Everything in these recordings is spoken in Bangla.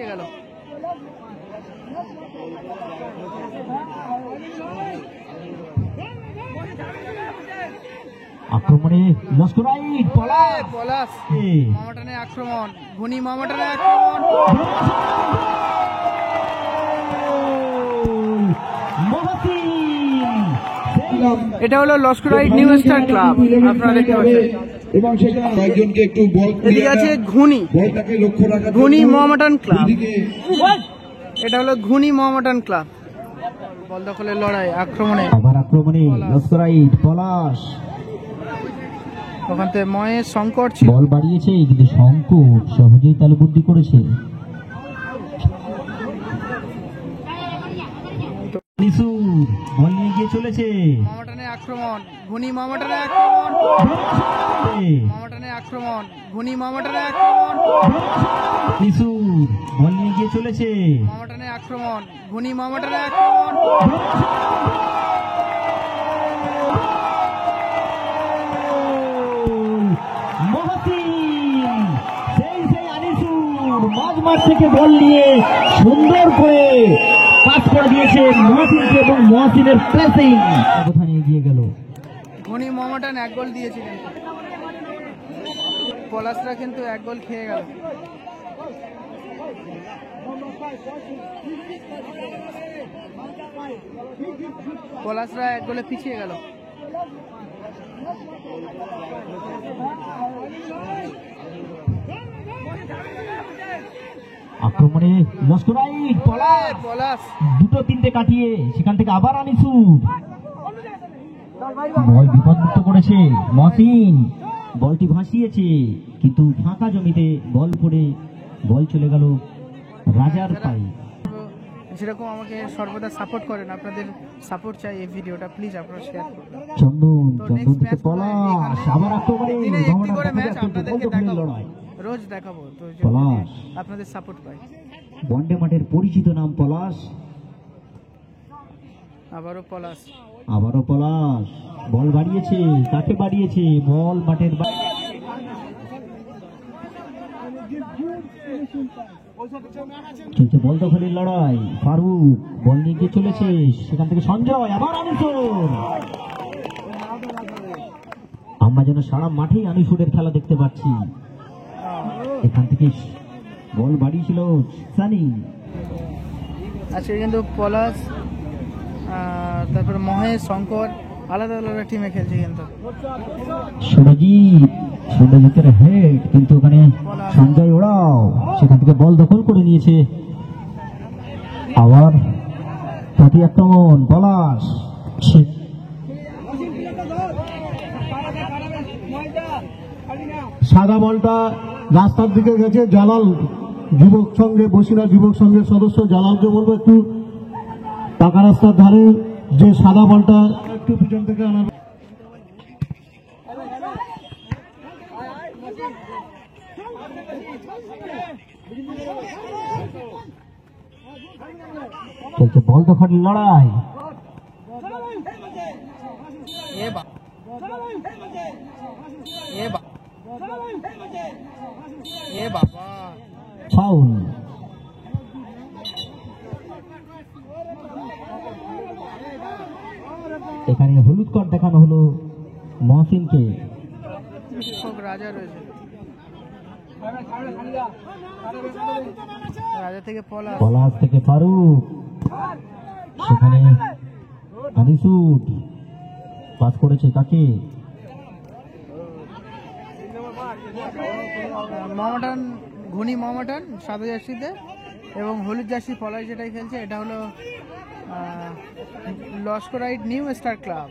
গেল আক্রমণে লস্করাইট পলাশ মামাটানে আক্রমণ ঘুনি মামাটানে আক্রমণ এটা হলো লস্করাইট নিউ স্টার ক্লাব আপনারা দেখতে পাচ্ছেন এবং সেখানে কয়েকজনকে একটু বল এদিকে আছে ঘুনি বলটাকে লক্ষ্য রাখা ঘুনি মোহামেডান ক্লাব এটা হলো ঘুনি মোহামেডান ক্লাব বল দখলের লড়াই আক্রমণে আবার আক্রমণে লস্করাইট পলাশ ওখান থেকে মহেশ শঙ্কর ছিল বল বাড়িয়েছে কিন্তু শঙ্কর সহজেই তালুবন্দি করেছে বল নিয়ে গিয়ে চলেছে মামাটানে আক্রমণ ঘুনি মামাটানে আক্রমণ মামাটানে আক্রমণ ঘুনি মামাটানে আক্রমণ বল নিয়ে গিয়ে চলেছে মামাটানে আক্রমণ ঘুনি মামাটানে আক্রমণ মাঝ মাঠ থেকে বল নিয়ে সুন্দর করে পাস করে দিয়েছে মহসিনকে এবং মহসিনের প্রেসিং ব্যবধানে এগিয়ে গেল ঘুনি মামাটান এক গোল দিয়েছিলেন পলাশরা কিন্তু এক গোল খেয়ে গেল পলাশরা এক গোলে পিছিয়ে গেল আক্রমণে লস্করাইট পলাশ দুটো তিনটে কাটিয়ে সেখান থেকে আবার আনিসুর বল বিপদমুক্ত করেছে মহসিন বলটি ভাসিয়েছে কিন্তু ফাঁকা জমিতে বল পড়ে বল চলে গেল রাজার পায়ে যেরকম আমাকে সর্বদা সাপোর্ট করেন আপনাদের সাপোর্ট চাই এই ভিডিওটা প্লিজ আপনারা শেয়ার করুন চন্দন থেকে পলাশ আবার আক্রমণে একটি করে ম্যাচ আপনাদেরকে দেখাবো রোজ দেখাবো তো পলাশ আপনাদের সাপোর্ট পাই ওয়ানডে মাঠের পরিচিত নাম পলাশ আবারও পলাশ বল বাড়িয়েছে কাকে বাড়িয়েছে বল মাঠের চলছে বল দখলের লড়াই ফারুক বল নিয়ে গিয়ে চলেছে সেখান থেকে সঞ্জয় আবার আনিসুর আমরা যেন সারা মাঠেই আনিসুরের খেলা দেখতে পাচ্ছি এখান থেকে বল বাড়িয়েছিল সানি আজকে কিন্তু পলাশ তারপরে মহেশ শঙ্কর আলাদা আলাদা টিমে খেলছে কিন্তু সুরজিতের হেড কিন্তু ওখানে সঞ্জয় ওড়াও সেখান থেকে বল দখল করে নিয়েছে আবার প্রতি আক্রমণ পলাশ সাদা বলটা রাস্তার দিকে গেছে জালাল যুবক সংঘে বসিরা যুবক সংঘের সদস্য জালালকে বলবো একটু পাকা রাস্তার ধারে যে সাদা বলটা একটু পিছন থেকে আনার চলছে বল দখলের লড়াই ফাউল এখানে হলুদ কার্ড দেখানো হলো মহসিনকে রাজা রয়েছে রাজা থেকে পলাশ থেকে ফারুক সেখানে আনিসুর পাস করেছে কাকে মামাটান ঘুনি মামাটান সাদা জার্সিতে এবং হলুদ জার্সি পলাশ যেটাই খেলছে এটা হলো লস্করাইট নিউ স্টার ক্লাব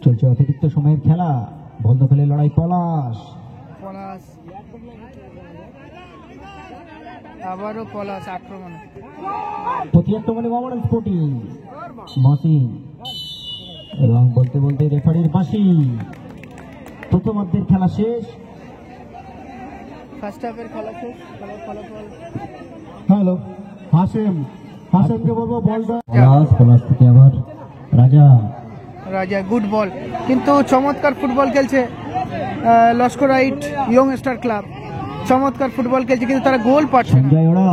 চলছে অতিরিক্ত সময়ের খেলা বল দখলের লড়াই পলাশ আবারও পলাশ আক্রমণ প্রতি আক্রমণে মোহামেডান স্পোর্টিং মহসিন এবং বলতে বলতে রেফারির বাঁশি প্রথমার্ধের খেলা শেষ ফার্স্ট হাফের খেলা শেষ খেলার ফলাফল হ্যালো হাসেম হাসানকে বলবো বলটা পলাশ থেকে আবার রাজা। রাজা গুড বল, কিন্তু চমৎকার ফুটবল খেলছে লস্করাইট ইয়ং স্টার ক্লাব। চমৎকার ফুটবল খেলছে, কিন্তু তারা গোল পাচ্ছে না। সঞ্জয় ওরা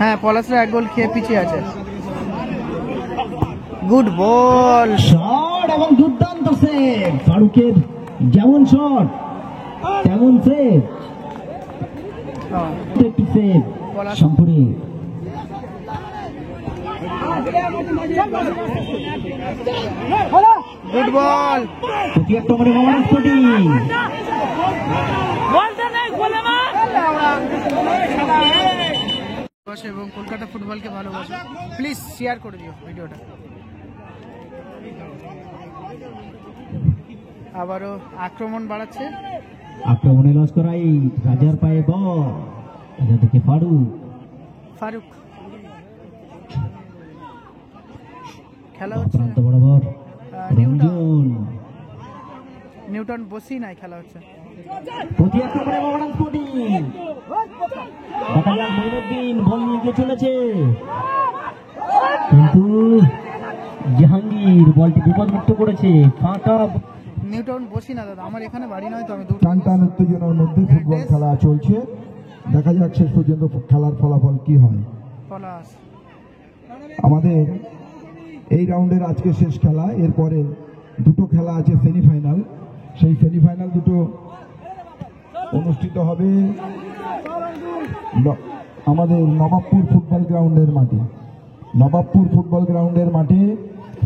হ্যাঁ, পলাশরা এক গোল খেয়ে পিছিয়ে আছে। গুড বল, শট এবং দুর্দান্ত সেভ। ফারুকের যেমন শট তেমন সেভ, একটি সেভ সম্পূর্ণ। গুড বল, তৃতীয় নম্বরে মোহাম্মদ স্পোর্টিং। এবং কলকাতা ফুটবলকে ভালোবাসো, প্লিজ শেয়ার করে দিও ভিডিওটা। আবারও আক্রমণ বাড়াচ্ছে, আক্রমণে লস্করাই। রাজার পায়ে বল, রাজা থেকে ফারুক। খেলা হচ্ছে প্রান্ত বরাবর রঞ্জন। নিউটন বসি নাই, খেলা হচ্ছে। প্রতি আক্রমণে মোহামেডান স্পোর্টিং। দেখা যাক মঈনুদ্দিন বল নিয়ে গিয়ে চলেছে, কিন্তু জাহাঙ্গীর বলটি বিপদমুক্ত করেছে। ফাঁকা নিউটন বসি না দাদা, আমার এখানে বাড়ি নয় তো আমি টান টান উত্তেজনার মধ্যে ফুটবল খেলা চলছে। দেখা যাক শেষ পর্যন্ত খেলার ফলাফল কি হয়। পলাশ আমাদের এই রাউন্ডের আজকে শেষ খেলা, এরপরে দুটো খেলা আছে সেমিফাইনাল। সেই সেমিফাইনাল দুটো অনুষ্ঠিত হবে আমাদের নবাবপুর ফুটবল গ্রাউন্ডের মাঠে। নবাবপুর ফুটবল গ্রাউন্ডের মাঠে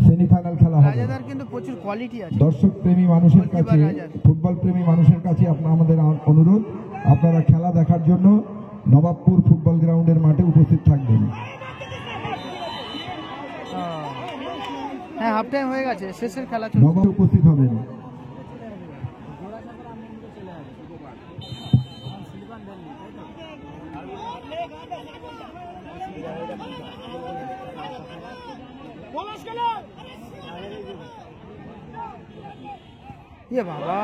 সেমিফাইনাল খেলা হবে। রাজাদার কিন্তু প্রচুর কোয়ালিটি আছে। দর্শক প্রেমী মানুষের কাছে, ফুটবল প্রেমী মানুষের কাছে আমাদের অনুরোধ, আপনারা খেলা দেখার জন্য নবাবপুর ফুটবল গ্রাউন্ডের মাঠে উপস্থিত থাকবেন। হ্যাঁ, হাফ টাইম হয়ে গেছে, শেষের খেলা চলছে। নবাব উপস্থিত হবেন। ইয়ে বাবা,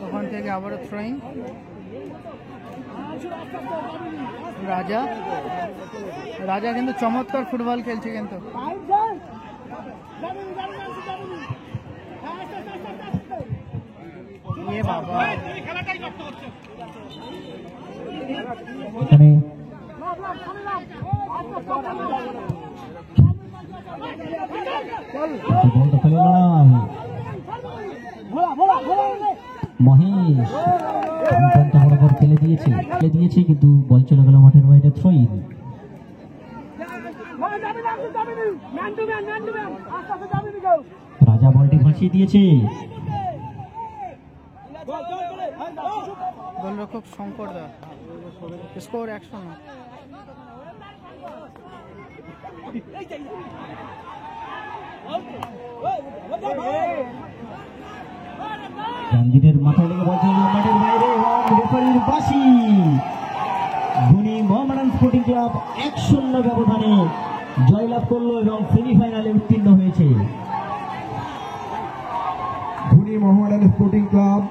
ওখান থেকে আবারও থ্রোয়িং। রাজা কিন্তু চমৎকার ফুটবল খেলছে, কিন্তু ইয়ে বাবা, এখানে মহেশ বরাবর ফেলে দিয়েছে, কিন্তু বল চলে গেল মাঠের বাইরে। থ্রোইন। রাজা বলটি ভাসিয়ে দিয়েছে। গোলরক্ষক শঙ্কর দা, স্কোর 100। জাহাঙ্গীরের মাথায় লেগে বল চলে গেল মাঠের বাইরে। রেফারির বাঁশি। ধোনি মোহামেডান স্পোর্টিং ক্লাব 1-0 ব্যবধানে জয়লাভ করলো এবং সেমিফাইনালে উত্তীর্ণ হয়েছে। Dhoni Mohammedan sporting club